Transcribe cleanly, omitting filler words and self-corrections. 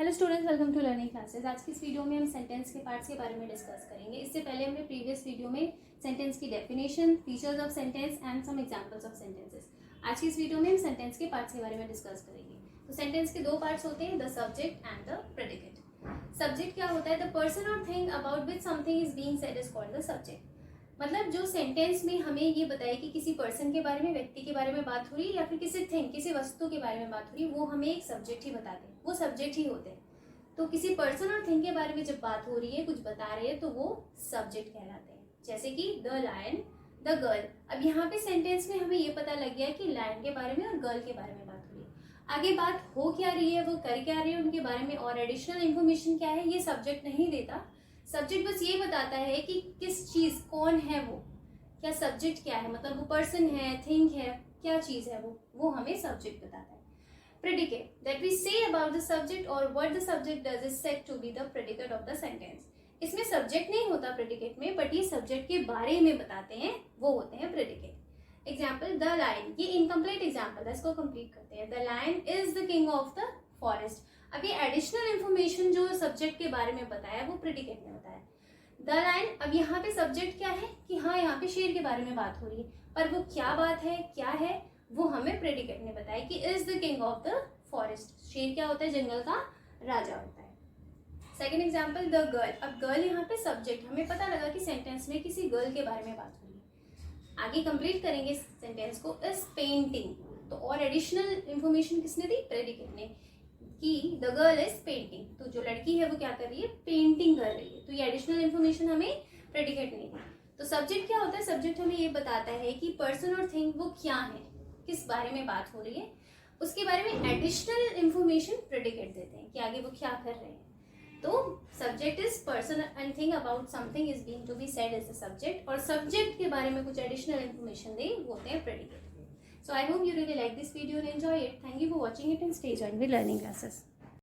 Hello students, welcome to learning classes. आज की इस वीडियो में हम सेंटेंस के पार्ट्स के बारे में डिस्कस करेंगे। इससे पहले हमने प्रीवियस वीडियो में सेंटेंस की definition, features of sentence and some examples of sentences. आज की इस वीडियो में हम सेंटेंस के पार्ट्स के बारे में डिस्कस करेंगे। तो सेंटेंस के दो पार्ट्स होते हैं, the subject and the predicate. Subject क्या होता है? द पर्सन और thing about which something is being said is called the subject. मतलब जो सेंटेंस में हमें ये बताए कि किसी पर्सन के बारे में, व्यक्ति के बारे में बात हो रही है या फिर किसी थिंग, किसी वस्तु के बारे में बात हो रही है, वो हमें एक सब्जेक्ट ही बताते हैं, वो सब्जेक्ट ही होते हैं। तो किसी पर्सन और थिंग के बारे में जब बात हो रही है, कुछ बता रहे हैं, तो वो सब्जेक्ट कहलाते हैं। जैसे कि द लायन, द गर्ल। अब यहाँ पे सेंटेंस में हमें ये पता लग गया कि लायन के बारे में और गर्ल के बारे में बात हो रही है। आगे बात हो क्या रही है, वो कर क्या रही है, उनके बारे में और एडिशनल इन्फॉर्मेशन क्या है, ये सब्जेक्ट नहीं देता। सब्जेक्ट बस ये बताता है कि किस चीज, कौन है वो, क्या सब्जेक्ट क्या है, मतलब वो पर्सन है, थिंग है, क्या चीज है वो हमें सब्जेक्ट बताता है। Predicate, that we say about the subject or what the subject does is said to be the predicate of the sentence. इसमें सब्जेक्ट नहीं होता प्रेडिकेट में, बट ये सब्जेक्ट के बारे में बताते हैं, वो होते हैं प्रेडिकेट। एग्जाम्पल, द लायन, ये इनकम्प्लीट एग्जाम्पल है, इसको कंप्लीट करते हैं। The lion is the king of the forest. अब ये एडिशनल इन्फॉर्मेशन जो सब्जेक्ट के बारे में बताया, वो प्रेडिकेट में बताया। द लायन, अब यहाँ पे सब्जेक्ट क्या है कि हाँ, यहाँ पे शेर के बारे में बात हो रही है, पर वो क्या बात है, क्या है, वो हमें प्रेडिकेट ने बताया कि is the king of the forest. शेर क्या होता है? जंगल का राजा होता है। Second example, the girl. अब गर्ल यहाँ पे सब्जेक्ट, हमें पता लगा कि सेंटेंस में किसी गर्ल के बारे में बात हो रही है। आगे कंप्लीट करेंगे सेंटेंस को, इज पेंटिंग। तो और एडिशनल इंफॉर्मेशन किसने दी? प्रेडिकेट ने, कि द गर्ल इज पेंटिंग। तो जो लड़की है वो क्या कर रही है? पेंटिंग कर रही है। तो ये एडिशनल इंफॉर्मेशन हमें प्रेडिकेट नहीं दी। तो सब्जेक्ट क्या होता है? सब्जेक्ट हमें ये बताता है कि पर्सन और थिंग वो क्या है, किस बारे में बात हो रही है, उसके बारे में एडिशनल इंफॉर्मेशन प्रेडिकेट देते हैं कि आगे वो क्या कर रहे हैं। तो subject is person and thing about something is being to be said as the subject, और सब्जेक्ट के बारे में कुछ एडिशनल इंफॉर्मेशन दे, वो होते हैं predicate. So I hope you really like this video and enjoy it. Thank you for watching it and stay join with learning classes.